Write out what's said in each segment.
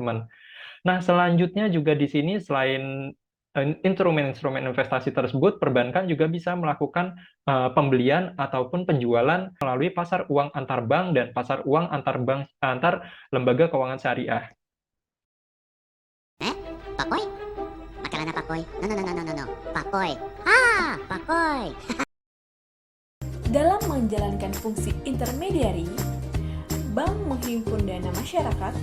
teman-teman. Nah, selanjutnya juga di sini selain, instrumen-instrumen investasi tersebut, perbankan juga bisa melakukan, pembelian ataupun penjualan melalui pasar uang antar bank dan pasar uang antar lembaga keuangan syariah. Eh? Pakoy? Makanan pakoy? No, no, no, no, no, no, no. Pakoy. Ah, pakoy. Dalam menjalankan fungsi intermediari, bank menghimpun dana masyarakat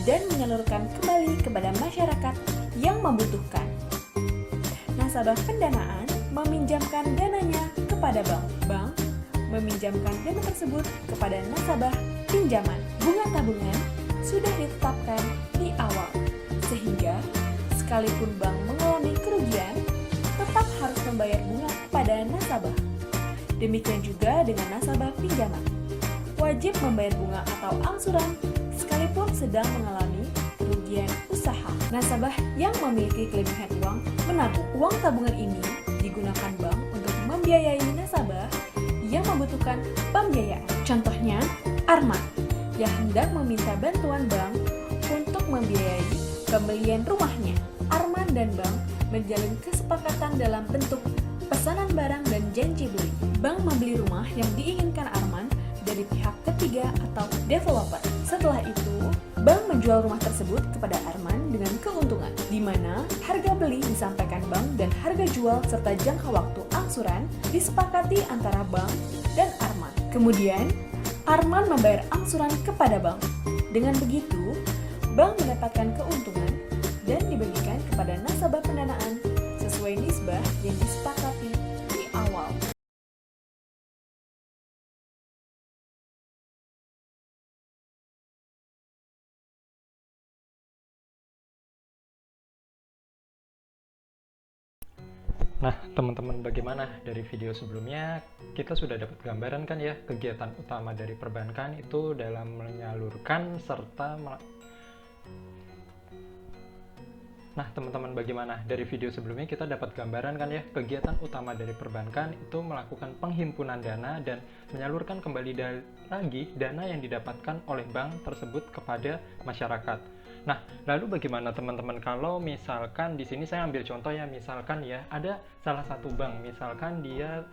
dan menyalurkan kembali kepada masyarakat yang membutuhkan. Nasabah pendanaan meminjamkan dananya kepada bank. Bank meminjamkan dana tersebut kepada nasabah pinjaman. Bunga tabungan sudah ditetapkan di awal, sehingga sekalipun bank mengalami kerugian, tetap harus membayar bunga kepada nasabah. Demikian juga dengan nasabah pinjaman, wajib membayar bunga atau angsuran sekalipun sedang mengalami kerugian usaha. Nasabah yang memiliki kelebihan uang menabung. Uang tabungan ini digunakan bank untuk membiayai nasabah yang membutuhkan pembiayaan. Contohnya, Arman yang hendak meminta bantuan bank untuk membiayai pembelian rumahnya. Arman dan bank menjalin kesepakatan dalam bentuk pesanan barang dan janji beli. Bank membeli rumah yang diinginkan Arman dari pihak ketiga atau developer. Setelah itu, bank menjual rumah tersebut kepada Arman dengan keuntungan, di mana harga beli disampaikan bank dan harga jual serta jangka waktu angsuran disepakati antara bank dan Arman. Kemudian, Arman membayar angsuran kepada bank. Dengan begitu, bank mendapatkan keuntungan dan dibagikan kepada nasabah pendanaan sesuai nisbah yang disepakati di awal. Nah, teman-teman, bagaimana dari video sebelumnya kita sudah dapat gambaran kan ya kegiatan utama dari perbankan itu dalam menyalurkan serta Nah, teman-teman, bagaimana dari video sebelumnya kita dapat gambaran kan ya kegiatan utama dari perbankan itu melakukan penghimpunan dana dan menyalurkan kembali lagi dana yang didapatkan oleh bank tersebut kepada masyarakat. Nah, lalu bagaimana teman-teman kalau misalkan di sini saya ambil contoh ya, misalkan ya ada salah satu bank, misalkan dia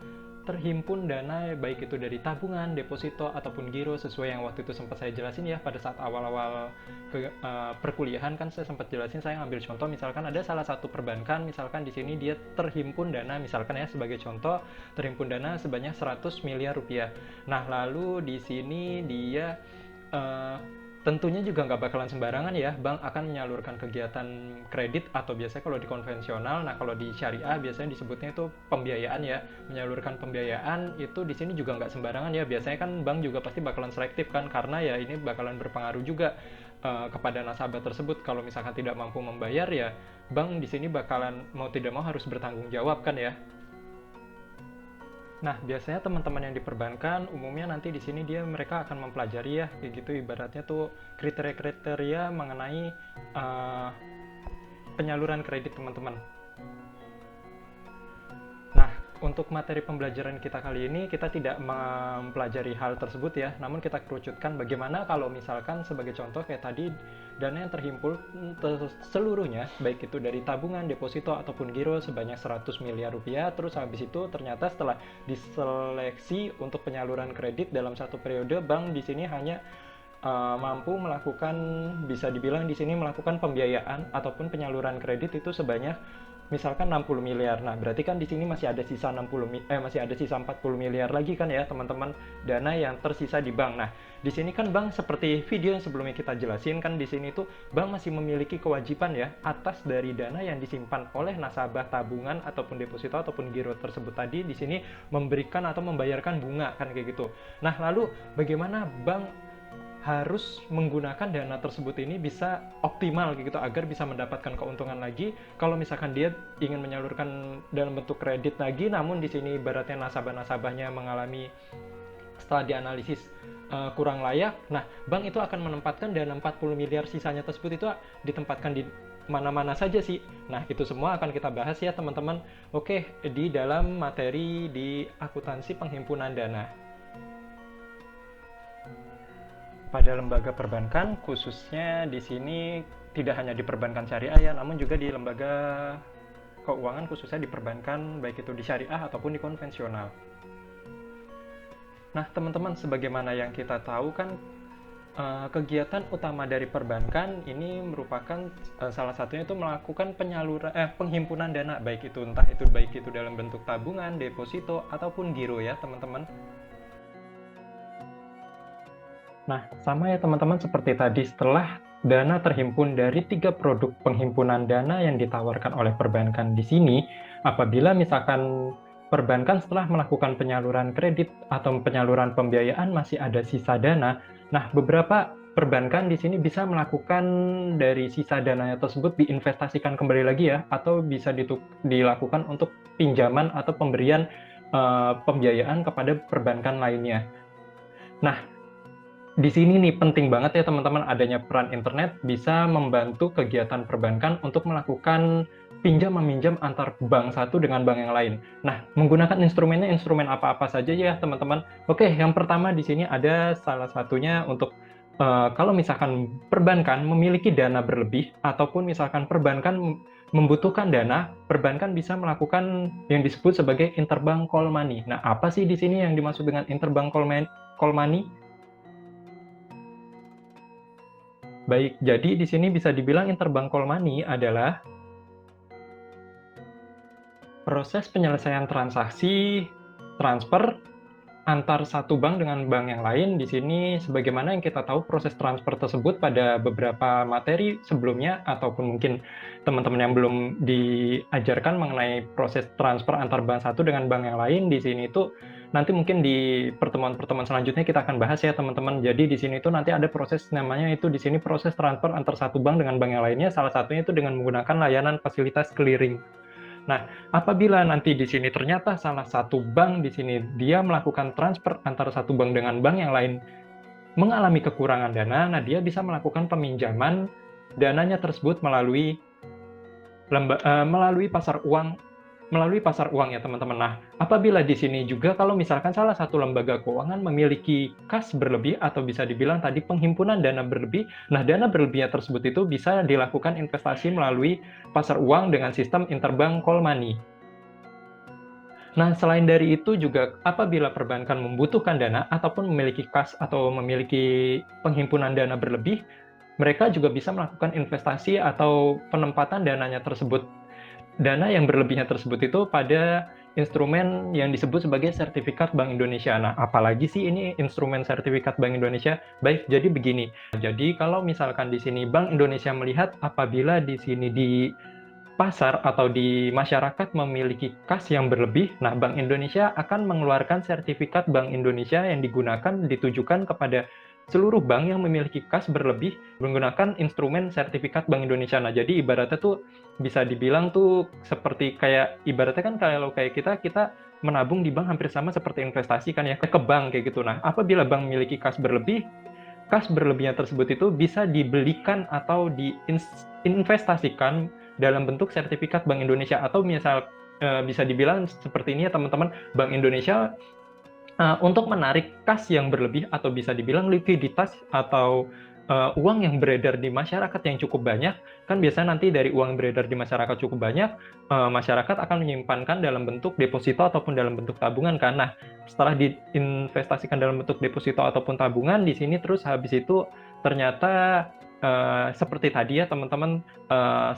terhimpun dana baik itu dari tabungan, deposito ataupun giro sesuai yang waktu itu sempat saya jelasin ya pada saat awal-awal perkuliahan kan saya sempat jelasin, saya ambil contoh misalkan ada salah satu perbankan, misalkan di sini dia terhimpun dana, misalkan ya sebagai contoh terhimpun dana sebanyak 100 miliar rupiah. Nah, lalu di sini dia tentunya juga nggak bakalan sembarangan ya, bank akan menyalurkan kegiatan kredit atau biasanya kalau di konvensional, nah kalau di syariah biasanya disebutnya itu pembiayaan ya, menyalurkan pembiayaan itu di sini juga nggak sembarangan ya, biasanya kan bank juga pasti bakalan selektif kan, karena ya ini bakalan berpengaruh juga kepada nasabah tersebut. Kalau misalkan tidak mampu membayar ya, bank di sini bakalan mau tidak mau harus bertanggung jawab kan ya. Nah, biasanya teman-teman yang di perbankan umumnya nanti di sini mereka akan mempelajari ya, kayak gitu ibaratnya tuh kriteria-kriteria mengenai penyaluran kredit teman-teman. Nah, untuk materi pembelajaran kita kali ini kita tidak mempelajari hal tersebut ya, namun kita kerucutkan bagaimana kalau misalkan sebagai contoh kayak tadi dana yang terhimpun seluruhnya baik itu dari tabungan, deposito ataupun giro sebanyak 100 miliar rupiah, terus habis itu ternyata setelah diseleksi untuk penyaluran kredit dalam satu periode, bank di sini hanya mampu melakukan, bisa dibilang di sini melakukan pembiayaan ataupun penyaluran kredit itu sebanyak misalkan 60 miliar. Nah, berarti kan di sini masih ada sisa 40 miliar lagi kan ya, teman-teman, dana yang tersisa di bank. Nah, di sini kan bank seperti video yang sebelumnya kita jelasin kan, di sini tuh bank masih memiliki kewajiban ya atas dari dana yang disimpan oleh nasabah tabungan ataupun deposito ataupun giro tersebut tadi, di sini memberikan atau membayarkan bunga kan kayak gitu. Nah, lalu bagaimana bank harus menggunakan dana tersebut ini bisa optimal gitu agar bisa mendapatkan keuntungan lagi kalau misalkan dia ingin menyalurkan dalam bentuk kredit lagi, namun di sini ibaratnya nasabah-nasabahnya mengalami setelah dianalisis kurang layak. Nah, bank itu akan menempatkan dana 40 miliar sisanya tersebut itu ditempatkan di mana-mana saja sih. Nah, itu semua akan kita bahas ya teman-teman. Oke, di dalam materi di akuntansi penghimpunan dana. pada lembaga perbankan, khususnya di sini tidak hanya di perbankan syariah ya, namun juga di lembaga keuangan khususnya di perbankan, baik itu di syariah ataupun di konvensional. Nah, teman-teman, sebagaimana yang kita tahu kan, kegiatan utama dari perbankan ini merupakan salah satunya itu melakukan penghimpunan dana, baik itu dalam bentuk tabungan, deposito ataupun giro ya, teman-teman. Nah, sama ya teman-teman seperti tadi, setelah dana terhimpun dari 3 produk penghimpunan dana yang ditawarkan oleh perbankan di sini, apabila misalkan perbankan setelah melakukan penyaluran kredit atau penyaluran pembiayaan masih ada sisa dana, nah beberapa perbankan di sini bisa melakukan dari sisa dananya tersebut diinvestasikan kembali lagi ya, atau bisa dilakukan untuk pinjaman atau pemberian pembiayaan kepada perbankan lainnya. Nah, di sini nih penting banget ya teman-teman, adanya peran internet bisa membantu kegiatan perbankan untuk melakukan pinjam-meminjam antar bank satu dengan bank yang lain. Nah, menggunakan instrumennya instrumen apa-apa saja ya teman-teman. Oke, yang pertama di sini ada salah satunya untuk kalau misalkan perbankan memiliki dana berlebih ataupun misalkan perbankan membutuhkan dana, perbankan bisa melakukan yang disebut sebagai interbank call money. Nah, apa sih di sini yang dimaksud dengan interbank call money? Baik, jadi di sini bisa dibilang interbank call money adalah proses penyelesaian transaksi transfer antar satu bank dengan bank yang lain. Di sini sebagaimana yang kita tahu, proses transfer tersebut pada beberapa materi sebelumnya ataupun mungkin teman-teman yang belum diajarkan mengenai proses transfer antar bank satu dengan bank yang lain, di sini itu nanti mungkin di pertemuan-pertemuan selanjutnya kita akan bahas ya teman-teman. Jadi di sini itu nanti ada proses namanya itu di sini proses transfer antar satu bank dengan bank yang lainnya, salah satunya itu dengan menggunakan layanan fasilitas clearing. Nah, apabila nanti di sini ternyata salah satu bank di sini dia melakukan transfer antara satu bank dengan bank yang lain mengalami kekurangan dana, nah dia bisa melakukan peminjaman dananya tersebut melalui pasar uang ya teman-teman. Nah, apabila di sini juga kalau misalkan salah satu lembaga keuangan memiliki kas berlebih atau bisa dibilang tadi penghimpunan dana berlebih, nah dana berlebihnya tersebut itu bisa dilakukan investasi melalui pasar uang dengan sistem interbank call money. Nah, selain dari itu juga apabila perbankan membutuhkan dana ataupun memiliki kas atau memiliki penghimpunan dana berlebih, mereka juga bisa melakukan investasi atau penempatan dananya tersebut, dana yang berlebihnya tersebut itu pada instrumen yang disebut sebagai sertifikat Bank Indonesia. Nah, apalagi sih ini instrumen sertifikat Bank Indonesia? Baik, jadi begini. Jadi kalau misalkan di sini Bank Indonesia melihat apabila di sini di pasar atau di masyarakat memiliki kas yang berlebih, nah Bank Indonesia akan mengeluarkan sertifikat Bank Indonesia yang ditujukan kepada seluruh bank yang memiliki kas berlebih menggunakan instrumen sertifikat Bank Indonesia. Nah, jadi ibaratnya tuh bisa dibilang tuh seperti kayak ibaratnya kan kalau kayak kita menabung di bank hampir sama seperti investasi kan ya, ke bank kayak gitu. Nah, apabila bank memiliki kas berlebihnya tersebut itu bisa dibelikan atau diinvestasikan dalam bentuk sertifikat Bank Indonesia, atau misal bisa dibilang seperti ini ya teman-teman, Bank Indonesia untuk menarik kas yang berlebih atau bisa dibilang likuiditas atau uang yang beredar di masyarakat yang cukup banyak, kan biasanya nanti dari uang yang beredar di masyarakat cukup banyak, masyarakat akan menyimpankan dalam bentuk deposito ataupun dalam bentuk tabungan kan. Nah, setelah diinvestasikan dalam bentuk deposito ataupun tabungan, di sini terus habis itu ternyata seperti tadi ya teman-teman,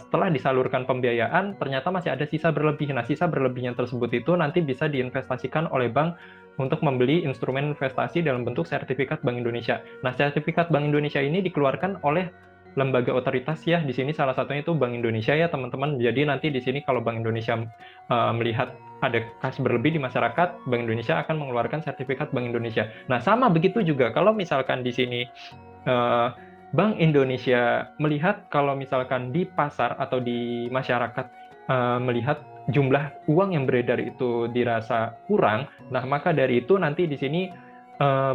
setelah disalurkan pembiayaan ternyata masih ada sisa berlebih. Nah, sisa berlebihnya tersebut itu nanti bisa diinvestasikan oleh bank untuk membeli instrumen investasi dalam bentuk sertifikat Bank Indonesia. Nah, sertifikat Bank Indonesia ini dikeluarkan oleh lembaga otoritas ya. Di sini salah satunya itu Bank Indonesia ya teman-teman. Jadi nanti di sini kalau Bank Indonesia melihat ada kas berlebih di masyarakat, Bank Indonesia akan mengeluarkan sertifikat Bank Indonesia. Nah, sama begitu juga kalau misalkan di sini Bank Indonesia melihat kalau misalkan di pasar atau di masyarakat melihat jumlah uang yang beredar itu dirasa kurang, nah maka dari itu nanti di sini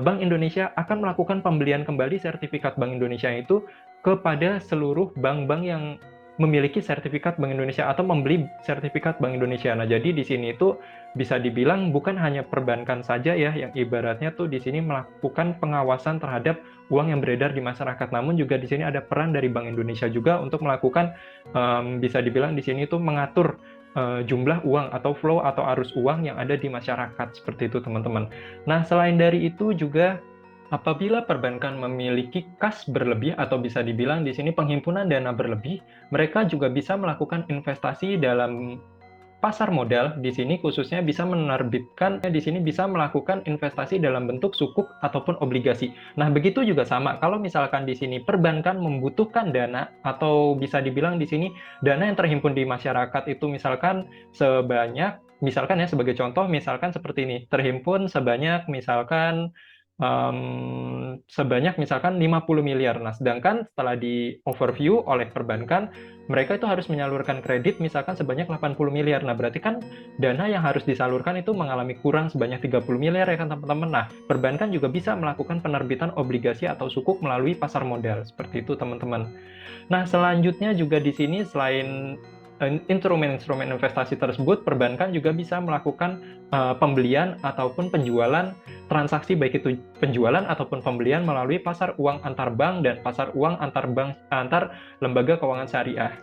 Bank Indonesia akan melakukan pembelian kembali sertifikat Bank Indonesia itu kepada seluruh bank-bank yang memiliki sertifikat Bank Indonesia atau membeli sertifikat Bank Indonesia. Nah, jadi di sini itu bisa dibilang bukan hanya perbankan saja ya yang ibaratnya tuh di sini melakukan pengawasan terhadap uang yang beredar di masyarakat, namun juga di sini ada peran dari Bank Indonesia juga untuk melakukan bisa dibilang di sini itu mengatur jumlah uang atau flow atau arus uang yang ada di masyarakat, seperti itu teman-teman. Nah, selain dari itu juga apabila perbankan memiliki kas berlebih atau bisa dibilang di sini penghimpunan dana berlebih, mereka juga bisa melakukan investasi dalam pasar modal. Di sini khususnya bisa menerbitkan, di sini bisa melakukan investasi dalam bentuk sukuk ataupun obligasi. Nah, begitu juga sama kalau misalkan di sini perbankan membutuhkan dana atau bisa dibilang di sini dana yang terhimpun di masyarakat itu misalkan sebanyak, misalkan ya sebagai contoh, misalkan seperti ini, terhimpun sebanyak misalkan sebanyak misalkan 50 miliar. Nah, sedangkan setelah di overview oleh perbankan, mereka itu harus menyalurkan kredit misalkan sebanyak 80 miliar. Nah, berarti kan dana yang harus disalurkan itu mengalami kurang sebanyak 30 miliar ya kan teman-teman. Nah, perbankan juga bisa melakukan penerbitan obligasi atau sukuk melalui pasar modal. Seperti itu teman-teman. Nah, selanjutnya juga di sini selain instrumen-instrumen investasi tersebut, perbankan juga bisa melakukan pembelian ataupun penjualan transaksi, baik itu penjualan ataupun pembelian melalui pasar uang antar bank dan pasar uang antar bank antar lembaga keuangan syariah.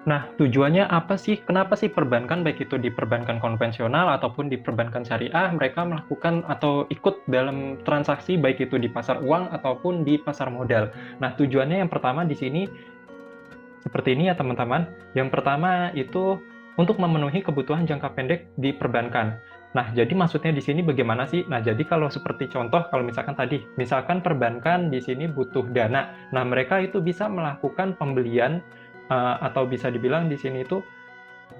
Nah, tujuannya apa sih? Kenapa sih perbankan, baik itu di perbankan konvensional ataupun di perbankan syariah, mereka melakukan atau ikut dalam transaksi baik itu di pasar uang ataupun di pasar modal? Nah, tujuannya yang pertama di sini seperti ini ya teman-teman. Yang pertama itu untuk memenuhi kebutuhan jangka pendek di perbankan. Nah, jadi maksudnya di sini bagaimana sih? Nah, jadi kalau seperti contoh, kalau misalkan tadi, misalkan perbankan di sini butuh dana. Nah, mereka itu bisa melakukan pembelian atau bisa dibilang di sini itu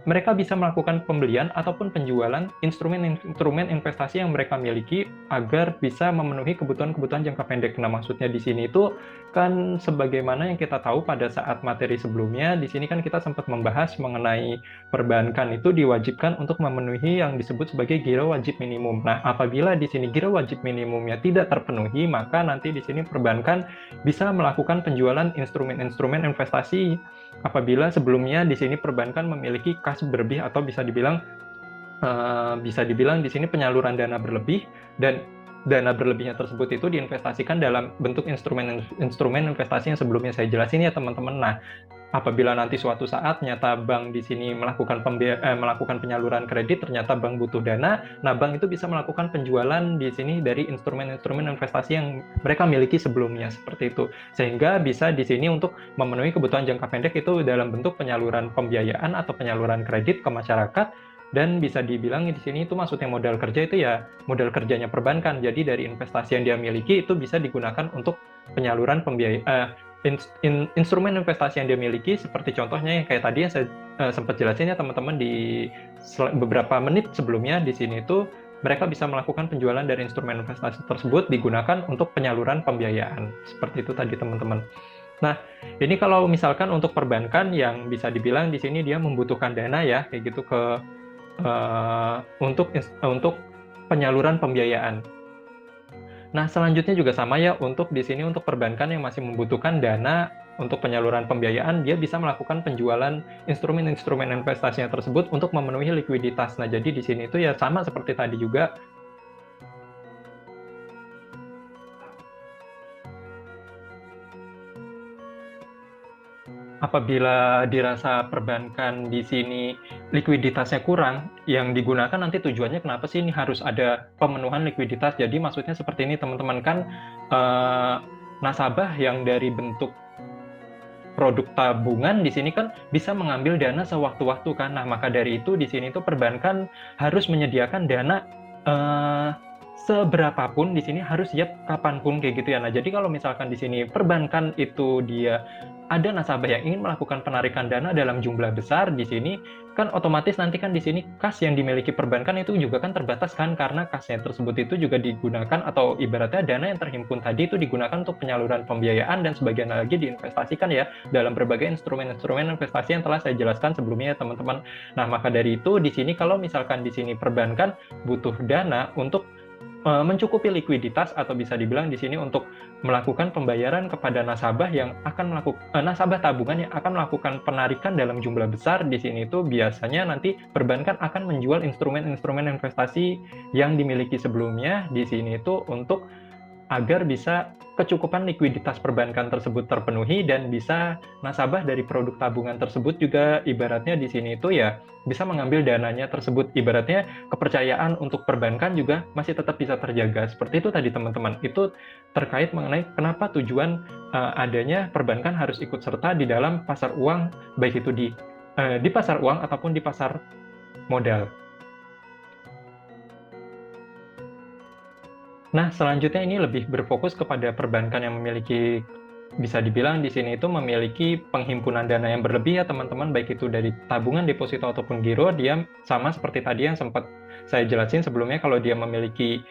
mereka bisa melakukan pembelian ataupun penjualan instrumen-instrumen investasi yang mereka miliki agar bisa memenuhi kebutuhan-kebutuhan jangka pendek. Nah, maksudnya di sini itu kan sebagaimana yang kita tahu pada saat materi sebelumnya, di sini kan kita sempat membahas mengenai perbankan itu diwajibkan untuk memenuhi yang disebut sebagai giro wajib minimum. Nah, apabila di sini giro wajib minimumnya tidak terpenuhi, maka nanti di sini perbankan bisa melakukan penjualan instrumen-instrumen investasi apabila sebelumnya di sini perbankan memiliki kas berlebih atau bisa dibilang di sini penyaluran dana berlebih, dan dana berlebihnya tersebut itu diinvestasikan dalam bentuk instrumen investasi yang sebelumnya saya jelasin ya teman-teman. Nah, apabila nanti suatu saat nyata bank di sini melakukan penyaluran kredit, ternyata bank butuh dana, nah bank itu bisa melakukan penjualan di sini dari instrumen-instrumen investasi yang mereka miliki sebelumnya, seperti itu. Sehingga bisa di sini untuk memenuhi kebutuhan jangka pendek itu dalam bentuk penyaluran pembiayaan atau penyaluran kredit ke masyarakat. Dan bisa dibilang di sini itu maksudnya modal kerja itu ya modal kerjanya perbankan. Jadi dari investasi yang dia miliki itu bisa digunakan untuk penyaluran instrumen investasi yang dia miliki, seperti contohnya yang kayak tadi yang saya sempat jelasin ya teman-teman di beberapa menit sebelumnya. Di sini itu mereka bisa melakukan penjualan dari instrumen investasi tersebut digunakan untuk penyaluran pembiayaan. Seperti itu tadi teman-teman. Nah, ini kalau misalkan untuk perbankan yang bisa dibilang di sini dia membutuhkan dana ya kayak gitu untuk penyaluran pembiayaan. Nah, selanjutnya juga sama ya untuk di sini untuk perbankan yang masih membutuhkan dana untuk penyaluran pembiayaan, dia bisa melakukan penjualan instrumen-instrumen investasinya tersebut untuk memenuhi likuiditas. Nah, jadi di sini itu ya sama seperti tadi juga. Apabila dirasa perbankan di sini likuiditasnya kurang, yang digunakan nanti tujuannya kenapa sih ini harus ada pemenuhan likuiditas. Jadi maksudnya seperti ini teman-teman, kan nasabah yang dari bentuk produk tabungan di sini kan bisa mengambil dana sewaktu-waktu kan. Nah, maka dari itu di sini tuh perbankan harus menyediakan dana seberapapun di sini, harus siap kapanpun kayak gitu ya. Nah, jadi kalau misalkan di sini perbankan itu dia ada nasabah yang ingin melakukan penarikan dana dalam jumlah besar, di sini kan otomatis nanti kan di sini kas yang dimiliki perbankan itu juga kan terbatas kan, karena kasnya tersebut itu juga digunakan atau ibaratnya dana yang terhimpun tadi itu digunakan untuk penyaluran pembiayaan dan sebagian lagi diinvestasikan ya dalam berbagai instrumen-instrumen investasi yang telah saya jelaskan sebelumnya ya teman-teman. Nah, maka dari itu di sini kalau misalkan di sini perbankan butuh dana untuk mencukupi likuiditas atau bisa dibilang di sini untuk melakukan pembayaran kepada nasabah yang akan nasabah tabungan yang akan melakukan penarikan dalam jumlah besar. Di sini itu biasanya nanti perbankan akan menjual instrumen-instrumen investasi yang dimiliki sebelumnya di sini itu untuk agar bisa kecukupan likuiditas perbankan tersebut terpenuhi dan bisa nasabah dari produk tabungan tersebut juga ibaratnya di sini itu ya bisa mengambil dananya tersebut. Ibaratnya kepercayaan untuk perbankan juga masih tetap bisa terjaga. Seperti itu tadi teman-teman. Itu terkait mengenai kenapa tujuan adanya perbankan harus ikut serta di dalam pasar uang, baik itu di pasar uang ataupun di pasar modal. Nah, selanjutnya ini lebih berfokus kepada perbankan yang memiliki, bisa dibilang di sini itu memiliki penghimpunan dana yang berlebih ya teman-teman, baik itu dari tabungan, deposito, ataupun giro. Dia sama seperti tadi yang sempat saya jelasin sebelumnya, kalau dia memiliki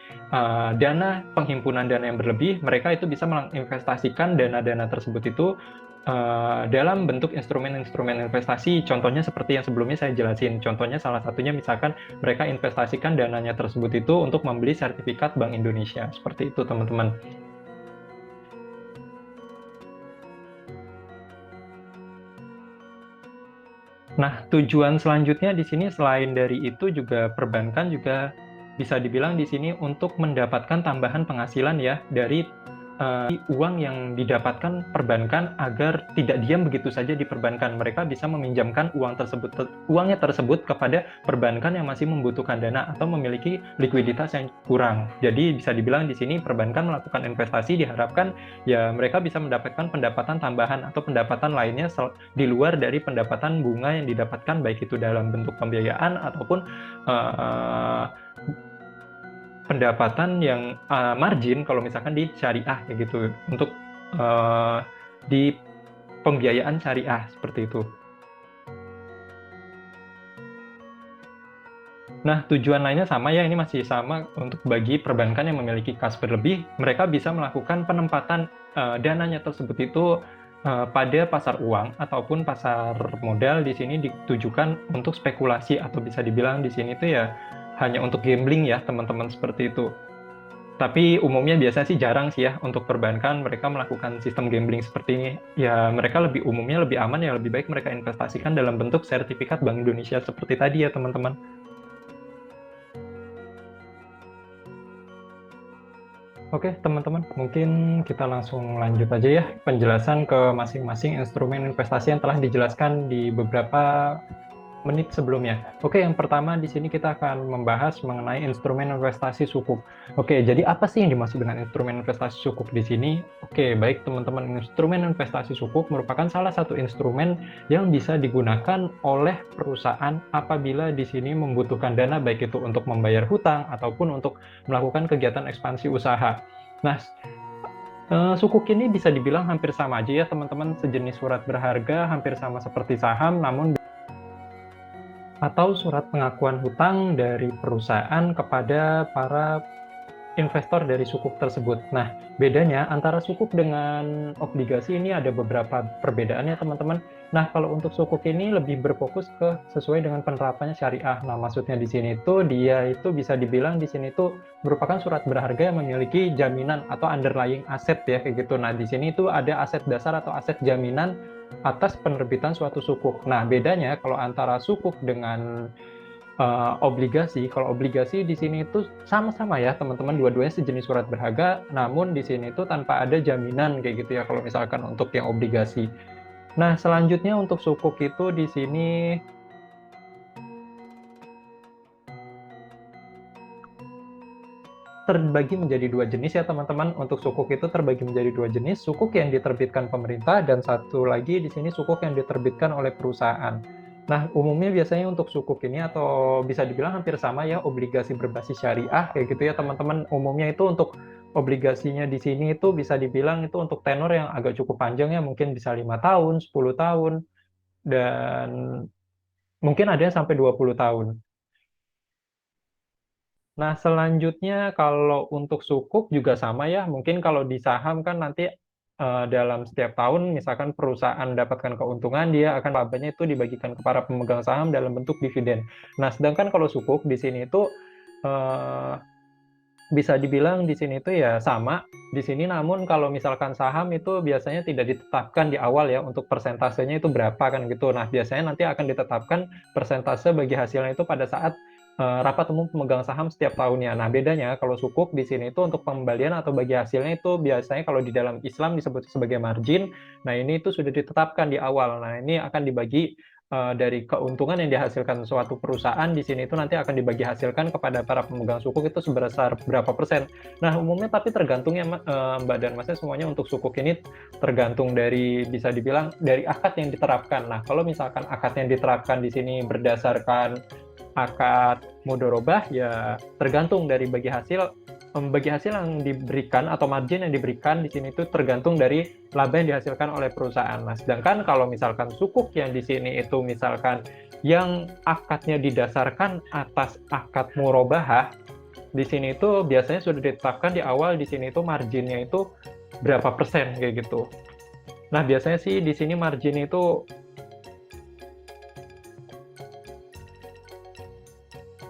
dana penghimpunan dana yang berlebih, mereka itu bisa menginvestasikan dana-dana tersebut itu dalam bentuk instrumen-instrumen investasi. Contohnya seperti yang sebelumnya saya jelasin. Contohnya salah satunya misalkan mereka investasikan dananya tersebut itu untuk membeli sertifikat Bank Indonesia. Seperti itu teman-teman. Nah, tujuan selanjutnya di sini selain dari itu juga perbankan juga bisa dibilang di sini untuk mendapatkan tambahan penghasilan ya dari uang yang didapatkan perbankan agar tidak diam begitu saja di perbankan. Mereka bisa meminjamkan uangnya tersebut kepada perbankan yang masih membutuhkan dana atau memiliki likuiditas yang kurang. Jadi bisa dibilang di sini perbankan melakukan investasi diharapkan ya mereka bisa mendapatkan pendapatan tambahan atau pendapatan lainnya di luar dari pendapatan bunga yang didapatkan, baik itu dalam bentuk pembiayaan ataupun pendapatan yang margin kalau misalkan di syariah kayak gitu, untuk di pembiayaan syariah seperti itu. Nah, tujuan lainnya sama ya, ini masih sama untuk bagi perbankan yang memiliki kas berlebih, mereka bisa melakukan penempatan dananya tersebut itu pada pasar uang ataupun pasar modal. Di sini ditujukan untuk spekulasi atau bisa dibilang di sini itu ya hanya untuk gambling ya teman-teman, seperti itu. Tapi umumnya biasanya sih jarang sih ya untuk perbankan mereka melakukan sistem gambling seperti ini. Ya mereka umumnya lebih aman ya, lebih baik mereka investasikan dalam bentuk sertifikat Bank Indonesia seperti tadi ya teman-teman. Oke teman-teman, mungkin kita langsung lanjut aja ya penjelasan ke masing-masing instrumen investasi yang telah dijelaskan di beberapa menit sebelumnya. Oke, yang pertama di sini kita akan membahas mengenai instrumen investasi sukuk. Oke, jadi apa sih yang dimaksud dengan instrumen investasi sukuk di sini? Oke, baik teman-teman, instrumen investasi sukuk merupakan salah satu instrumen yang bisa digunakan oleh perusahaan apabila di sini membutuhkan dana, baik itu untuk membayar hutang ataupun untuk melakukan kegiatan ekspansi usaha. Nah, sukuk ini bisa dibilang hampir sama aja ya teman-teman, sejenis surat berharga, hampir sama seperti saham, namun atau surat pengakuan hutang dari perusahaan kepada para investor dari sukuk tersebut. Nah, bedanya antara sukuk dengan obligasi ini ada beberapa perbedaannya teman-teman. Nah, kalau untuk sukuk ini lebih berfokus ke sesuai dengan penerapannya syariah. Nah, maksudnya di sini itu dia itu bisa dibilang di sini itu merupakan surat berharga yang memiliki jaminan atau underlying aset ya kayak gitu. Nah, di sini itu ada aset dasar atau aset jaminan atas penerbitan suatu sukuk. Nah, bedanya kalau antara sukuk dengan obligasi, kalau obligasi di sini itu sama-sama ya teman-teman, dua-duanya sejenis surat berharga, namun di sini itu tanpa ada jaminan kayak gitu ya kalau misalkan untuk yang obligasi. Nah, selanjutnya untuk sukuk itu di sini terbagi menjadi dua jenis ya teman-teman. Untuk sukuk itu terbagi menjadi dua jenis, sukuk yang diterbitkan pemerintah dan satu lagi di sini sukuk yang diterbitkan oleh perusahaan. Nah, umumnya biasanya untuk sukuk ini atau bisa dibilang hampir sama ya, obligasi berbasis syariah kayak gitu ya teman-teman. Umumnya itu untuk obligasinya di sini itu bisa dibilang itu untuk tenor yang agak cukup panjang ya, mungkin bisa 5 tahun, 10 tahun, dan mungkin ada yang sampai 20 tahun. Nah, selanjutnya kalau untuk sukuk juga sama ya, mungkin kalau di saham kan nanti dalam setiap tahun misalkan perusahaan mendapatkan keuntungan, dia akan labanya itu dibagikan ke para pemegang saham dalam bentuk dividen. Nah, sedangkan kalau sukuk di sini itu bisa dibilang di sini itu ya sama di sini, namun kalau misalkan saham itu biasanya tidak ditetapkan di awal ya untuk persentasenya itu berapa kan gitu. Nah, biasanya nanti akan ditetapkan persentase bagi hasilnya itu pada saat rapat umum pemegang saham setiap tahunnya. Nah, bedanya kalau sukuk di sini itu untuk pengembalian atau bagi hasilnya itu biasanya kalau di dalam Islam disebut sebagai margin. Nah, ini itu sudah ditetapkan di awal. Nah, ini akan dibagi dari keuntungan yang dihasilkan suatu perusahaan di sini itu nanti akan dibagi hasilkan kepada para pemegang sukuk itu sebesar berapa persen. Nah, umumnya tapi tergantung ya Mbak dan Masnya, semuanya untuk sukuk ini tergantung dari bisa dibilang dari akad yang diterapkan. Nah, kalau misalkan akad yang diterapkan di sini berdasarkan akad mudorobah ya tergantung dari bagi hasil yang diberikan atau margin yang diberikan di sini itu tergantung dari laba yang dihasilkan oleh perusahaan. Nah, sedangkan kalau misalkan sukuk yang di sini itu misalkan yang akadnya didasarkan atas akad murabahah, di sini itu biasanya sudah ditetapkan di awal di sini itu marginnya itu berapa persen kayak gitu. Nah, biasanya sih di sini margin itu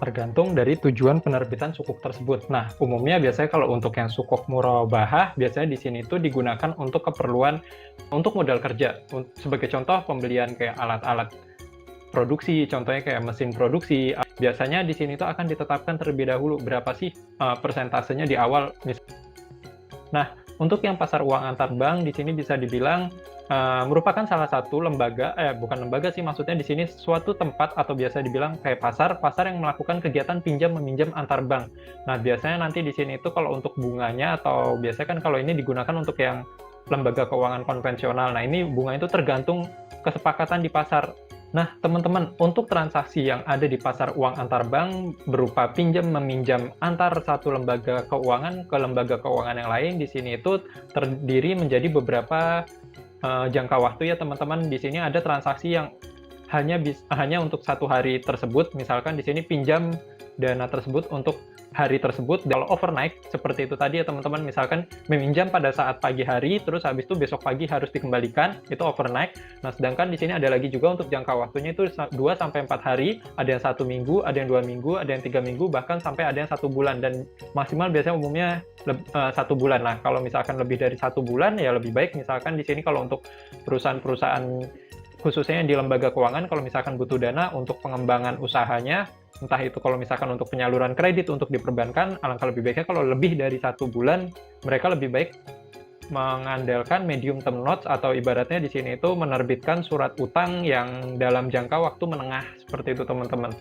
tergantung dari tujuan penerbitan sukuk tersebut. Nah, umumnya biasanya kalau untuk yang sukuk murabahah, biasanya di sini itu digunakan untuk keperluan untuk modal kerja. Sebagai contoh, pembelian kayak alat-alat produksi, contohnya kayak mesin produksi. Biasanya di sini itu akan ditetapkan terlebih dahulu berapa sih persentasenya di awal. Nah, untuk yang pasar uang antar bank di sini bisa dibilang merupakan salah satu lembaga, bukan lembaga sih, maksudnya di sini suatu tempat atau biasa dibilang kayak pasar yang melakukan kegiatan pinjam meminjam antar bank. Nah, biasanya nanti di sini itu kalau untuk bunganya atau biasanya kan kalau ini digunakan untuk yang lembaga keuangan konvensional. Nah, ini bunga itu tergantung kesepakatan di pasar. Nah, teman-teman, untuk transaksi yang ada di pasar uang antar bank berupa pinjam meminjam antar satu lembaga keuangan ke lembaga keuangan yang lain, di sini itu terdiri menjadi beberapa jangka waktu ya teman-teman. Di sini ada transaksi yang hanya untuk satu hari tersebut. Misalkan di sini pinjam dana tersebut untuk hari tersebut. Kalau overnight seperti itu tadi ya teman-teman, misalkan meminjam pada saat pagi hari terus habis itu besok pagi harus dikembalikan, itu overnight. Nah, sedangkan di sini ada lagi juga untuk jangka waktunya itu 2 sampai 4 hari, ada yang 1 minggu, ada yang 2 minggu, ada yang 3 minggu, bahkan sampai ada yang 1 bulan, dan maksimal biasanya umumnya 1 bulan. Nah, kalau misalkan lebih dari 1 bulan ya lebih baik misalkan di sini kalau untuk perusahaan-perusahaan khususnya yang di lembaga keuangan, kalau misalkan butuh dana untuk pengembangan usahanya, entah itu kalau misalkan untuk penyaluran kredit untuk diperbankan, alangkah lebih baiknya kalau lebih dari 1 bulan, mereka lebih baik mengandalkan medium term notes atau ibaratnya di sini itu menerbitkan surat utang yang dalam jangka waktu menengah, seperti itu teman-teman.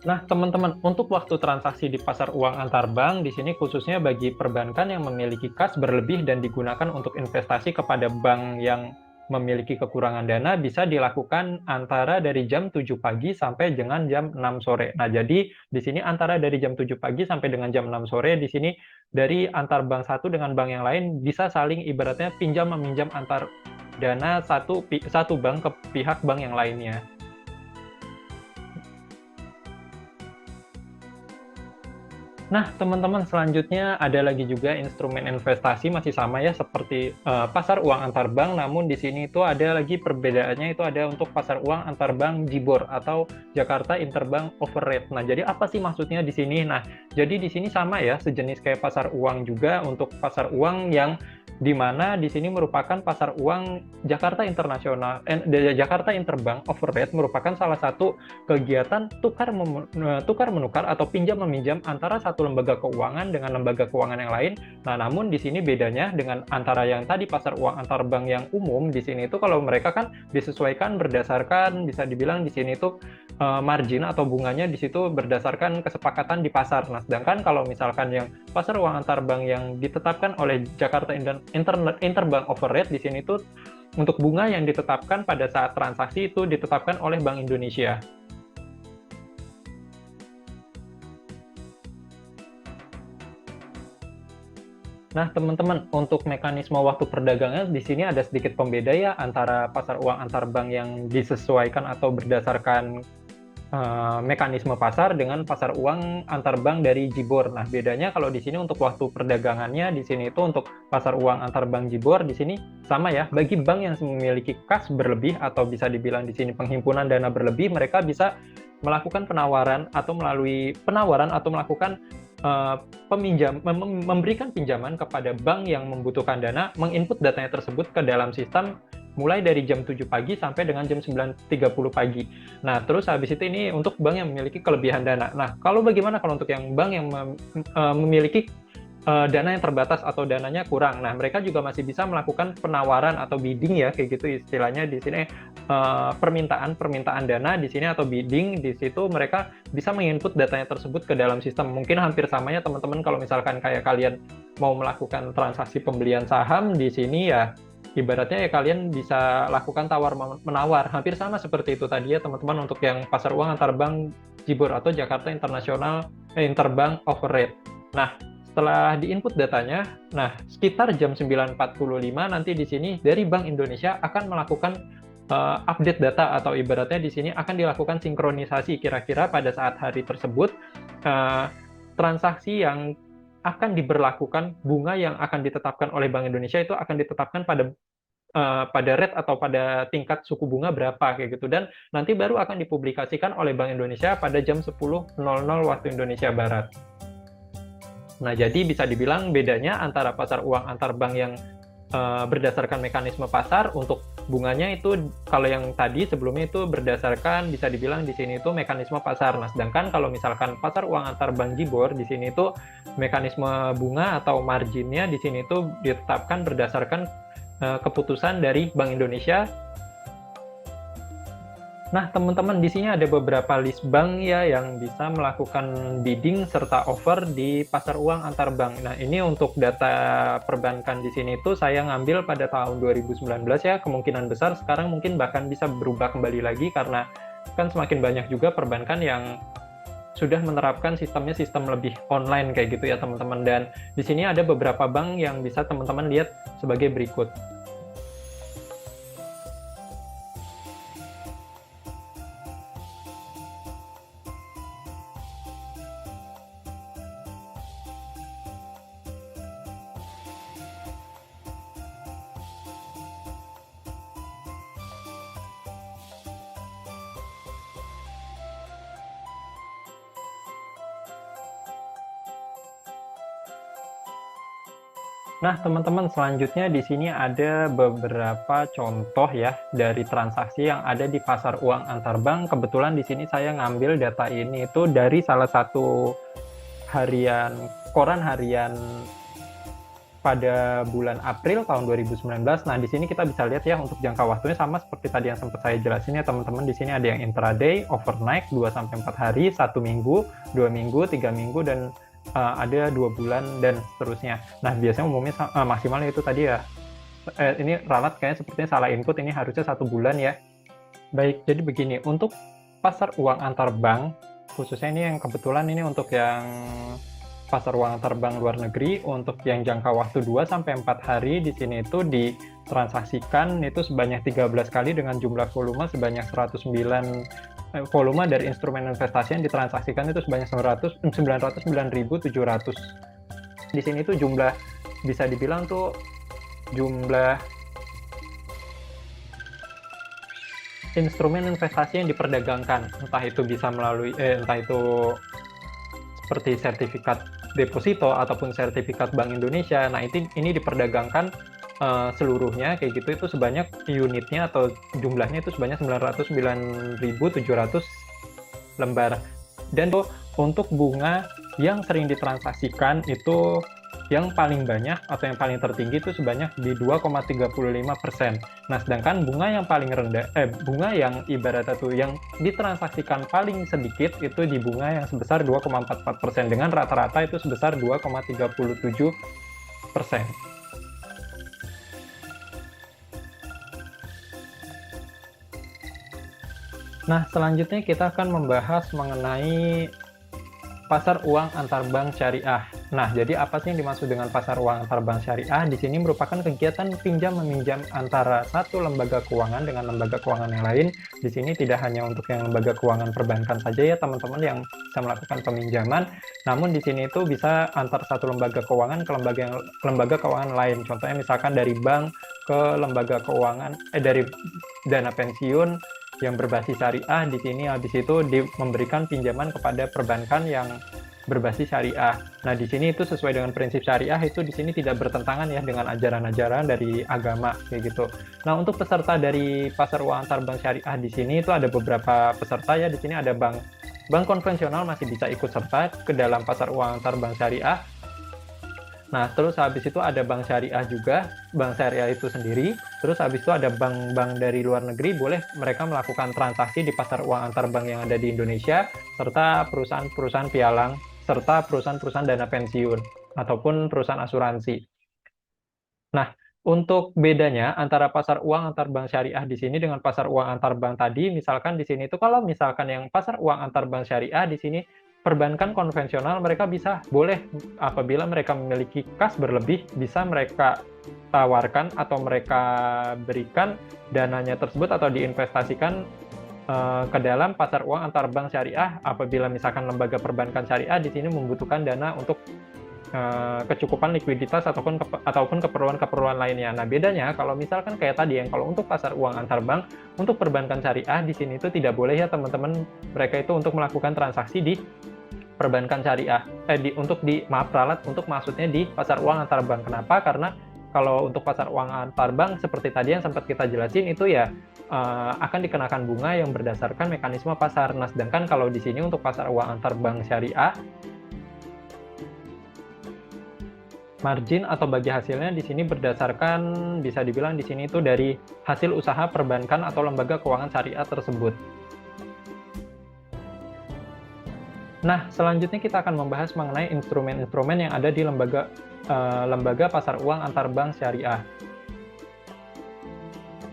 Nah, teman-teman, untuk waktu transaksi di pasar uang antar bank, di sini khususnya bagi perbankan yang memiliki kas berlebih dan digunakan untuk investasi kepada bank yang memiliki kekurangan dana, bisa dilakukan antara dari jam 7 pagi sampai dengan jam 6 sore. Nah, jadi di sini antara dari jam 7 pagi sampai dengan jam 6 sore, di sini dari antar bank satu dengan bank yang lain bisa saling ibaratnya pinjam meminjam antar dana satu bank ke pihak bank yang lainnya. Nah, teman-teman, selanjutnya ada lagi juga instrumen investasi, masih sama ya seperti pasar uang antar bank, namun di sini itu ada lagi perbedaannya, itu ada untuk pasar uang antar bank JIBOR atau Jakarta Interbank Overrate. Nah, jadi apa sih maksudnya di sini? Nah, jadi di sini sama ya, sejenis kayak pasar uang juga untuk pasar uang yang di mana di sini merupakan pasar uang Jakarta Jakarta Interbank Overrate merupakan salah satu kegiatan tukar menukar atau pinjam meminjam antara satu lembaga keuangan dengan lembaga keuangan yang lain. Nah, namun di sini bedanya dengan antara yang tadi pasar uang antar bank yang umum, di sini itu kalau mereka kan disesuaikan berdasarkan bisa dibilang di sini itu margin atau bunganya di situ berdasarkan kesepakatan di pasar. Nah, sedangkan kalau misalkan yang pasar uang antar bank yang ditetapkan oleh Jakarta Interbank Overrate, di sini itu untuk bunga yang ditetapkan pada saat transaksi itu ditetapkan oleh Bank Indonesia. Nah, teman-teman, untuk mekanisme waktu perdagangnya di sini ada sedikit pembeda ya antara pasar uang antar bank yang disesuaikan atau berdasarkan mekanisme pasar dengan pasar uang antar bank dari JIBOR. Nah, bedanya kalau di sini untuk waktu perdagangannya di sini itu untuk pasar uang antar bank JIBOR di sini sama ya. Bagi bank yang memiliki kas berlebih atau bisa dibilang di sini penghimpunan dana berlebih, mereka bisa melakukan penawaran atau melakukan memberikan pinjaman kepada bank yang membutuhkan dana, menginput datanya tersebut ke dalam sistem mulai dari jam 7 pagi sampai dengan jam 9.30 pagi. Nah, terus habis itu ini untuk bank yang memiliki kelebihan dana. Nah, bagaimana kalau untuk yang bank yang memiliki dana yang terbatas atau dananya kurang. Nah, mereka juga masih bisa melakukan penawaran atau bidding ya, kayak gitu istilahnya di sini, permintaan dana di sini atau bidding. Di situ mereka bisa menginput datanya tersebut ke dalam sistem. Mungkin hampir samanya teman-teman kalau misalkan kayak kalian mau melakukan transaksi pembelian saham di sini ya, ibaratnya ya kalian bisa lakukan tawar-menawar. Hampir sama seperti itu tadi ya teman-teman untuk yang pasar uang antar bank JIBOR atau Jakarta Interbank Offer Rate. Nah, setelah di-input datanya, nah sekitar jam 9.45 nanti di sini dari Bank Indonesia akan melakukan update data atau ibaratnya di sini akan dilakukan sinkronisasi kira-kira pada saat hari tersebut transaksi yang akan diberlakukan, bunga yang akan ditetapkan oleh Bank Indonesia itu akan ditetapkan pada rate atau pada tingkat suku bunga berapa kayak gitu, dan nanti baru akan dipublikasikan oleh Bank Indonesia pada jam 10.00 waktu Indonesia Barat. Nah, jadi bisa dibilang bedanya antara pasar uang antar bank yang berdasarkan mekanisme pasar untuk bunganya itu, kalau yang tadi sebelumnya itu berdasarkan bisa dibilang di sini itu mekanisme pasar. Nah, sedangkan kalau misalkan pasar uang antar bank JIBOR di sini itu mekanisme bunga atau marginnya di sini itu ditetapkan berdasarkan keputusan dari Bank Indonesia. Nah, teman-teman di sini ada beberapa list bank ya yang bisa melakukan bidding serta offer di pasar uang antar bank. Nah, ini untuk data perbankan di sini itu saya ngambil pada tahun 2019 ya, kemungkinan besar sekarang mungkin bahkan bisa berubah kembali lagi karena kan semakin banyak juga perbankan yang sudah menerapkan sistem lebih online kayak gitu ya, teman-teman. Dan di sini ada beberapa bank yang bisa teman-teman lihat sebagai berikut. Nah, teman-teman, selanjutnya di sini ada beberapa contoh ya dari transaksi yang ada di pasar uang antar bank. Kebetulan di sini saya ngambil data ini itu dari salah satu koran harian pada bulan April tahun 2019. Nah, di sini kita bisa lihat ya untuk jangka waktunya sama seperti tadi yang sempat saya jelasin ya, teman-teman. Di sini ada yang intraday, overnight 2-4 hari, 1 minggu, 2 minggu, 3 minggu, dan ada 2 bulan dan seterusnya. Nah, biasanya umumnya maksimalnya itu tadi ya. Ini ralat kayaknya sepertinya salah input, ini harusnya 1 bulan ya. Baik, jadi begini, untuk pasar uang antar bank, khususnya ini yang kebetulan ini untuk yang pasar uang antar bank luar negeri, untuk yang jangka waktu 2-4 hari di sini itu ditransaksikan itu sebanyak 13 kali dengan jumlah volume sebanyak 109 volume dari instrumen investasi yang ditransaksikan itu sebanyak 909.700. Di sini tuh jumlah, bisa dibilang tuh jumlah instrumen investasi yang diperdagangkan, entah itu bisa melalui entah itu seperti sertifikat deposito ataupun sertifikat Bank Indonesia. Nah, ini diperdagangkan seluruhnya kayak gitu, itu sebanyak unitnya atau jumlahnya itu sebanyak 909.700 lembar. Dan untuk bunga yang sering ditransaksikan itu yang paling banyak atau yang paling tertinggi itu sebanyak di 2,35%. Nah, sedangkan bunga yang paling rendah, bunga yang ibaratnya tuh yang ditransaksikan paling sedikit itu di bunga yang sebesar 2,44%, dengan rata-rata itu sebesar 2,37%. Nah, selanjutnya kita akan membahas mengenai pasar uang antar bank syariah. Nah, jadi apa sih yang dimaksud dengan pasar uang antar bank syariah? Di sini merupakan kegiatan pinjam-meminjam antara satu lembaga keuangan dengan lembaga keuangan yang lain. Di sini tidak hanya untuk yang lembaga keuangan perbankan saja ya, teman-teman, yang bisa melakukan peminjaman. Namun di sini itu bisa antar satu lembaga keuangan ke lembaga keuangan lain. Contohnya misalkan dari bank ke lembaga keuangan, dari dana pensiun yang berbasis syariah di sini habis itu memberikan pinjaman kepada perbankan yang berbasis syariah. Nah, di sini itu sesuai dengan prinsip syariah, itu di sini tidak bertentangan ya dengan ajaran-ajaran dari agama kayak gitu. Nah, untuk peserta dari pasar uang antar bank syariah di sini itu ada beberapa peserta ya. Di sini ada bank konvensional masih bisa ikut serta ke dalam pasar uang antar bank syariah. Nah, terus habis itu ada bank syariah juga, bank syariah itu sendiri. Terus habis itu ada bank-bank dari luar negeri, boleh mereka melakukan transaksi di pasar uang antar bank yang ada di Indonesia, serta perusahaan-perusahaan pialang, serta perusahaan-perusahaan dana pensiun, ataupun perusahaan asuransi. Nah, untuk bedanya antara pasar uang antar bank syariah di sini dengan pasar uang antar bank tadi, misalkan di sini itu kalau misalkan yang pasar uang antar bank syariah di sini, perbankan konvensional mereka boleh apabila mereka memiliki kas berlebih, bisa mereka tawarkan atau mereka berikan dananya tersebut atau diinvestasikan ke dalam pasar uang antar bank syariah apabila misalkan lembaga perbankan syariah di sini membutuhkan dana untuk kecukupan likuiditas ataupun keperluan-keperluan lainnya. Nah, bedanya kalau misalkan kayak tadi yang kalau untuk pasar uang antar bank, untuk perbankan syariah di sini itu tidak boleh ya teman-teman, mereka itu untuk melakukan transaksi di perbankan syariah. Untuk maksudnya di pasar uang antar bank. Kenapa? Karena kalau untuk pasar uang antar bank seperti tadi yang sempat kita jelasin itu ya akan dikenakan bunga yang berdasarkan mekanisme pasar. Nah, sedangkan kalau di sini untuk pasar uang antar bank syariah, margin atau bagi hasilnya di sini berdasarkan, bisa dibilang di sini itu dari hasil usaha perbankan atau lembaga keuangan syariah tersebut. Nah, selanjutnya kita akan membahas mengenai instrumen-instrumen yang ada di lembaga pasar uang antar bank syariah.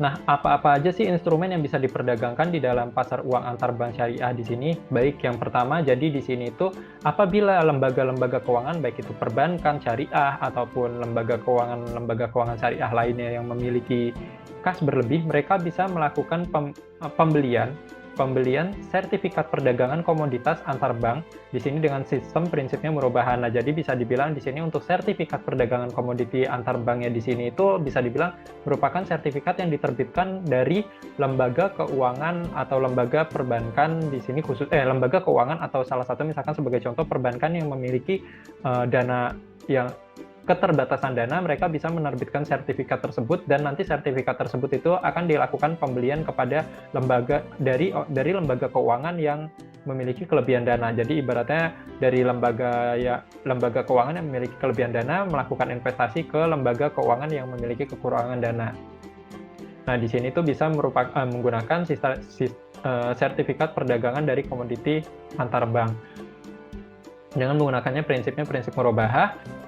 Nah, apa-apa aja sih instrumen yang bisa diperdagangkan di dalam pasar uang antar bank syariah di sini? Baik, yang pertama, jadi di sini itu apabila lembaga-lembaga keuangan, baik itu perbankan syariah ataupun lembaga keuangan syariah lainnya yang memiliki kas berlebih, mereka bisa melakukan pembelian sertifikat perdagangan komoditas antar bank di sini dengan sistem prinsipnya murobahan. Nah, jadi bisa dibilang di sini untuk sertifikat perdagangan komoditi antar banknya di sini itu bisa dibilang merupakan sertifikat yang diterbitkan dari lembaga keuangan atau lembaga perbankan di sini lembaga keuangan atau salah satu misalkan sebagai contoh perbankan yang memiliki dana yang keterbatasan dana, mereka bisa menerbitkan sertifikat tersebut dan nanti sertifikat tersebut itu akan dilakukan pembelian kepada lembaga dari lembaga keuangan yang memiliki kelebihan dana. Jadi ibaratnya dari lembaga keuangan yang memiliki kelebihan dana melakukan investasi ke lembaga keuangan yang memiliki kekurangan dana. Nah, di sini itu bisa menggunakan sertifikat perdagangan dari komoditi antar bank dengan menggunakannya prinsip murabahah.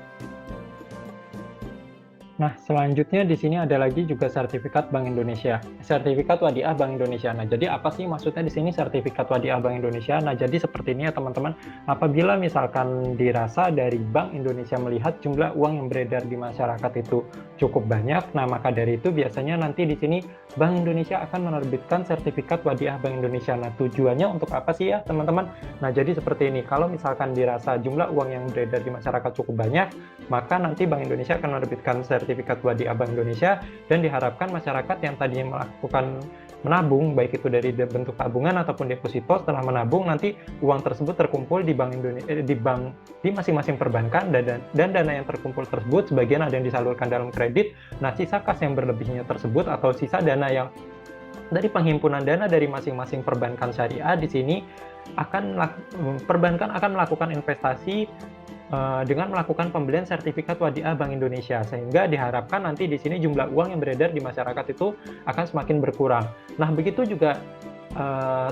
Nah, selanjutnya di sini ada lagi juga sertifikat Bank Indonesia, sertifikat wadiah Bank Indonesia. Nah, jadi apa sih maksudnya di sini sertifikat wadiah Bank Indonesia? Nah, jadi seperti ini ya teman-teman, apabila misalkan dirasa dari Bank Indonesia melihat jumlah uang yang beredar di masyarakat itu cukup banyak, nah maka dari itu biasanya nanti di sini Bank Indonesia akan menerbitkan sertifikat wadiah Bank Indonesia. Nah, tujuannya untuk apa sih ya teman-teman? Nah, jadi seperti ini, kalau misalkan dirasa jumlah uang yang beredar di masyarakat cukup banyak, maka nanti Bank Indonesia akan menerbitkan sertifikat wadiah Bank Indonesia dan diharapkan masyarakat yang tadinya melakukan menabung, baik itu dari bentuk tabungan ataupun deposito, setelah menabung nanti uang tersebut terkumpul di Bank Indonesia, di masing-masing perbankan dan dana yang terkumpul tersebut sebagian ada yang disalurkan dalam kredit. Nah, sisa kas yang berlebihnya tersebut atau sisa dana yang dari penghimpunan dana dari masing-masing perbankan syariah di sini perbankan akan melakukan investasi dengan melakukan pembelian sertifikat wadiah Bank Indonesia, sehingga diharapkan nanti di sini jumlah uang yang beredar di masyarakat itu akan semakin berkurang. Nah, begitu juga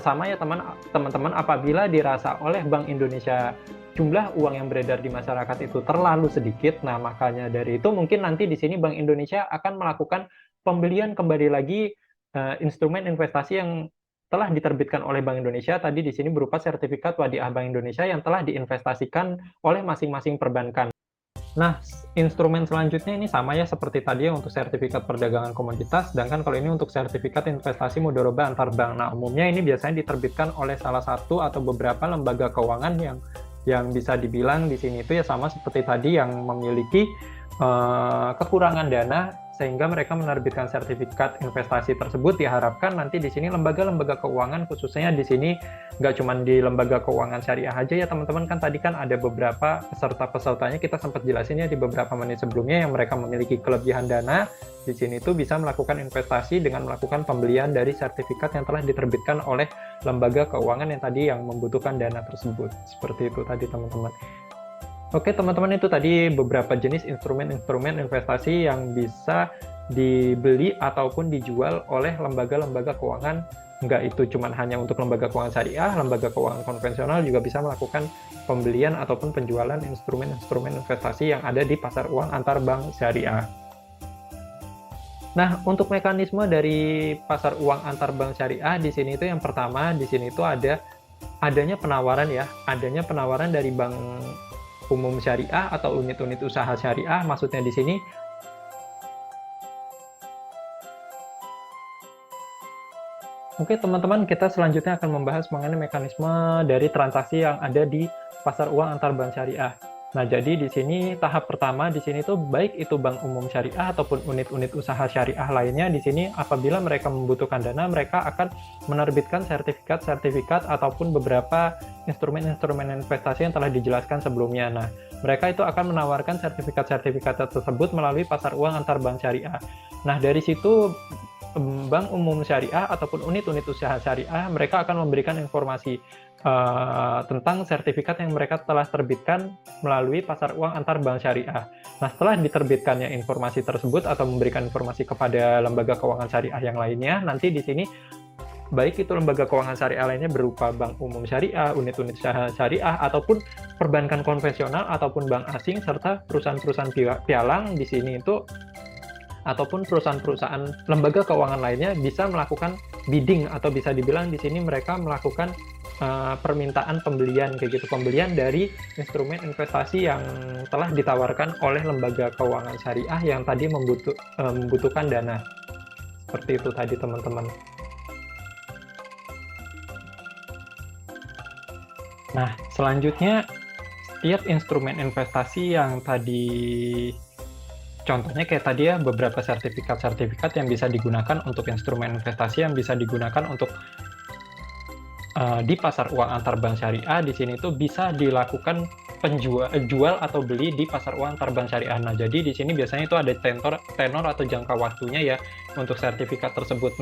sama ya teman-teman, apabila dirasa oleh Bank Indonesia jumlah uang yang beredar di masyarakat itu terlalu sedikit, nah makanya dari itu mungkin nanti di sini Bank Indonesia akan melakukan pembelian kembali lagi instrumen investasi yang telah diterbitkan oleh Bank Indonesia tadi di sini berupa sertifikat wadiah Bank Indonesia yang telah diinvestasikan oleh masing-masing perbankan. Nah, instrumen selanjutnya ini sama ya seperti tadi ya untuk sertifikat perdagangan komoditas, sedangkan kalau ini untuk sertifikat investasi mudharabah antar bank. Nah, umumnya ini biasanya diterbitkan oleh salah satu atau beberapa lembaga keuangan yang bisa dibilang di sini itu ya sama seperti tadi yang memiliki kekurangan dana sehingga mereka menerbitkan sertifikat investasi tersebut. Diharapkan nanti di sini lembaga-lembaga keuangan, khususnya di sini nggak cuma di lembaga keuangan syariah aja ya teman-teman, kan tadi kan ada beberapa peserta-pesertanya kita sempat jelasin ya di beberapa menit sebelumnya yang mereka memiliki kelebihan dana. Di sini tuh bisa melakukan investasi dengan melakukan pembelian dari sertifikat yang telah diterbitkan oleh lembaga keuangan yang tadi yang membutuhkan dana tersebut. Seperti itu tadi teman-teman. Oke teman-teman, itu tadi beberapa jenis instrumen-instrumen investasi yang bisa dibeli ataupun dijual oleh lembaga-lembaga keuangan. Nggak itu cuma hanya untuk lembaga keuangan syariah, lembaga keuangan konvensional juga bisa melakukan pembelian ataupun penjualan instrumen-instrumen investasi yang ada di pasar uang antar bank syariah. Nah, untuk mekanisme dari pasar uang antar bank syariah di sini itu yang pertama di sini itu adanya penawaran ya, adanya penawaran dari bank umum syariah atau unit-unit usaha syariah. Maksudnya di sini oke teman-teman, kita selanjutnya akan membahas mengenai mekanisme dari transaksi yang ada di pasar uang antar bank syariah. Nah, jadi di sini tahap pertama di sini tuh baik itu bank umum syariah ataupun unit-unit usaha syariah lainnya, di sini apabila mereka membutuhkan dana, mereka akan menerbitkan sertifikat-sertifikat ataupun beberapa instrumen-instrumen investasi yang telah dijelaskan sebelumnya. Nah, mereka itu akan menawarkan sertifikat-sertifikat tersebut melalui pasar uang antar bank syariah. Nah, dari situ bank umum syariah ataupun unit-unit usaha syariah mereka akan memberikan informasi tentang sertifikat yang mereka telah terbitkan melalui pasar uang antar bank syariah. Nah, setelah diterbitkannya informasi tersebut atau memberikan informasi kepada lembaga keuangan syariah yang lainnya, nanti di sini baik itu lembaga keuangan syariah lainnya berupa bank umum syariah, unit-unit usaha syariah, ataupun perbankan konvensional ataupun bank asing serta perusahaan-perusahaan pialang di sini itu ataupun perusahaan-perusahaan lembaga keuangan lainnya bisa melakukan bidding atau bisa dibilang di sini mereka melakukan permintaan pembelian kayak gitu, pembelian dari instrumen investasi yang telah ditawarkan oleh lembaga keuangan syariah yang tadi membutuhkan dana. Seperti itu tadi teman-teman. Nah, selanjutnya setiap instrumen investasi yang tadi contohnya kayak tadi ya, beberapa sertifikat-sertifikat yang bisa digunakan untuk instrumen investasi yang bisa digunakan untuk di pasar uang antar bank syariah di sini tuh bisa dilakukan jual atau beli di pasar uang antar bank syariah. Nah, jadi di sini biasanya itu ada tenor atau jangka waktunya ya untuk sertifikat tersebut.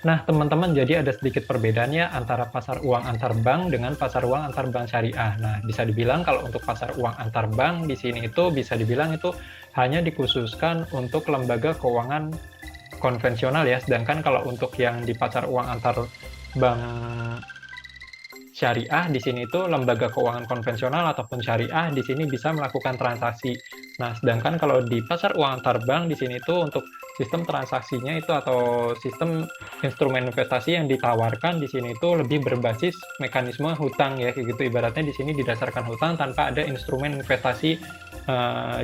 Nah, teman-teman, jadi ada sedikit perbedaannya antara pasar uang antar bank dengan pasar uang antar bank syariah. Nah, bisa dibilang kalau untuk pasar uang antar bank di sini itu bisa dibilang itu hanya dikhususkan untuk lembaga keuangan konvensional ya, sedangkan kalau untuk yang di pasar uang antar bank syariah di sini itu lembaga keuangan konvensional ataupun syariah di sini bisa melakukan transaksi. Nah, sedangkan kalau di pasar uang antar bank di sini itu untuk sistem transaksinya itu atau sistem instrumen investasi yang ditawarkan di sini itu lebih berbasis mekanisme hutang ya, kayak gitu. Ibaratnya di sini didasarkan hutang tanpa ada instrumen investasi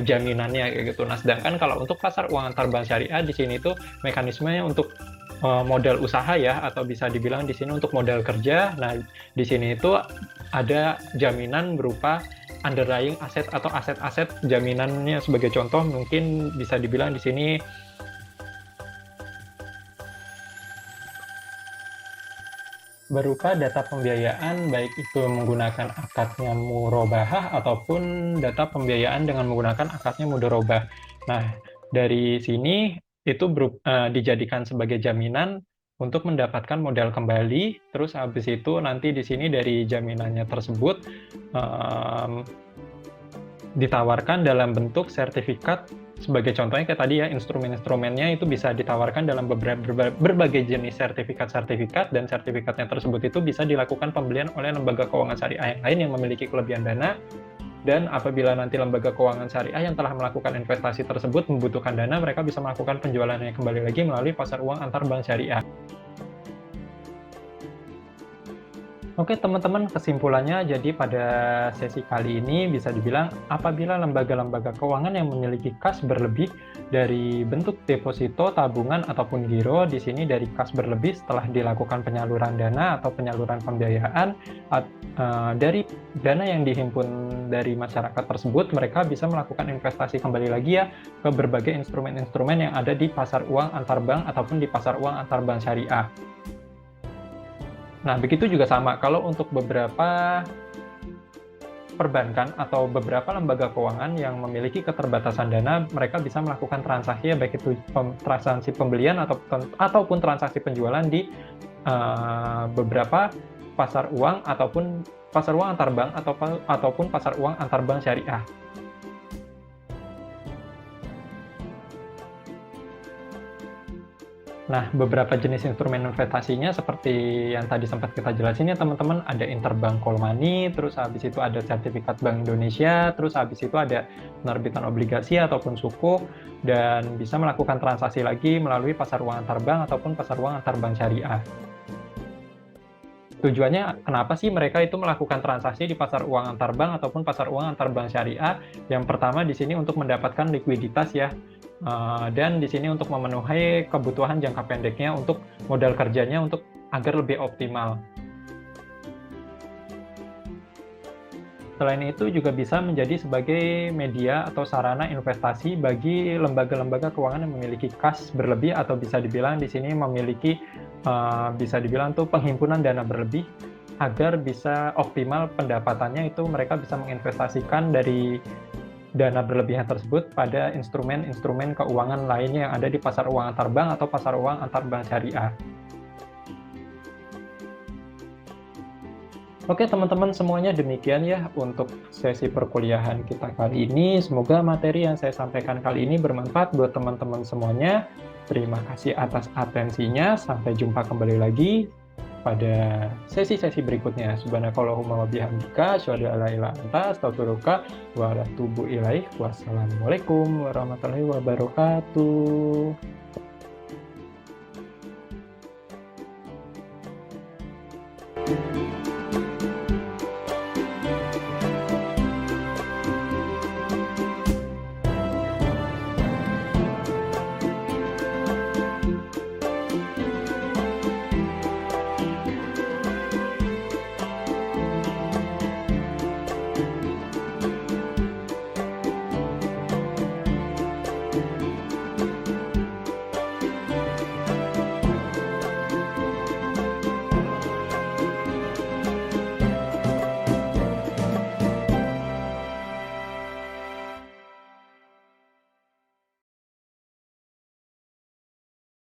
jaminannya kayak gitu. Nah, sedangkan kalau untuk pasar uang antar bank syariah di sini itu mekanismenya untuk modal usaha ya, atau bisa dibilang di sini untuk modal kerja. Nah, di sini itu ada jaminan berupa underlying aset atau aset-aset jaminannya. Sebagai contoh mungkin bisa dibilang di sini berupa data pembiayaan, baik itu menggunakan akadnya murabahah ataupun data pembiayaan dengan menggunakan akadnya mudharabah. Nah, dari sini itu dijadikan sebagai jaminan untuk mendapatkan modal kembali. Terus habis itu nanti di sini dari jaminannya tersebut ditawarkan dalam bentuk sertifikat. Sebagai contohnya kayak tadi ya, instrumen-instrumennya itu bisa ditawarkan dalam berbagai jenis sertifikat-sertifikat, dan sertifikatnya tersebut itu bisa dilakukan pembelian oleh lembaga keuangan syariah yang lain yang memiliki kelebihan dana. Dan apabila nanti lembaga keuangan syariah yang telah melakukan investasi tersebut membutuhkan dana, mereka bisa melakukan penjualannya kembali lagi melalui pasar uang antar bank syariah. Oke teman-teman, kesimpulannya jadi pada sesi kali ini bisa dibilang apabila lembaga-lembaga keuangan yang memiliki kas berlebih dari bentuk deposito, tabungan, ataupun giro, di sini dari kas berlebih setelah dilakukan penyaluran dana atau penyaluran pembiayaan dari dana yang dihimpun dari masyarakat tersebut, mereka bisa melakukan investasi kembali lagi ya ke berbagai instrumen-instrumen yang ada di pasar uang antar bank ataupun di pasar uang antar bank syariah. Nah, begitu juga sama kalau untuk beberapa perbankan atau beberapa lembaga keuangan yang memiliki keterbatasan dana, mereka bisa melakukan transaksi ya, baik itu transaksi pembelian ataupun transaksi penjualan di beberapa pasar uang ataupun pasar uang antar bank ataupun pasar uang antar bank syariah. Nah, beberapa jenis instrumen investasinya seperti yang tadi sempat kita jelasin ya teman-teman, ada interbank call money, terus habis itu ada sertifikat Bank Indonesia, terus habis itu ada penerbitan obligasi ataupun sukuk, dan bisa melakukan transaksi lagi melalui pasar uang antar bank ataupun pasar uang antar bank syariah. Tujuannya kenapa sih mereka itu melakukan transaksi di pasar uang antar bank ataupun pasar uang antar bank syariah? Yang pertama di sini untuk mendapatkan likuiditas ya. Dan di sini untuk memenuhi kebutuhan jangka pendeknya untuk modal kerjanya untuk agar lebih optimal. Selain itu juga bisa menjadi sebagai media atau sarana investasi bagi lembaga-lembaga keuangan yang memiliki kas berlebih atau bisa dibilang di sini memiliki bisa dibilang tuh penghimpunan dana berlebih agar bisa optimal pendapatannya, itu mereka bisa menginvestasikan dari dana berlebihan tersebut pada instrumen-instrumen keuangan lainnya yang ada di pasar uang antar bank atau pasar uang antar bank syariah. Oke teman-teman semuanya, demikian ya untuk sesi perkuliahan kita kali ini. Semoga materi yang saya sampaikan kali ini bermanfaat buat teman-teman semuanya. Terima kasih atas atensinya. Sampai jumpa kembali lagi pada sesi-sesi berikutnya. Subhanakallahumma wa bihamdika, asyhadu an la ilaha illa anta, astaghfiruka wa atubu ilaik. Wassalamualaikum warahmatullahi wabarakatuh.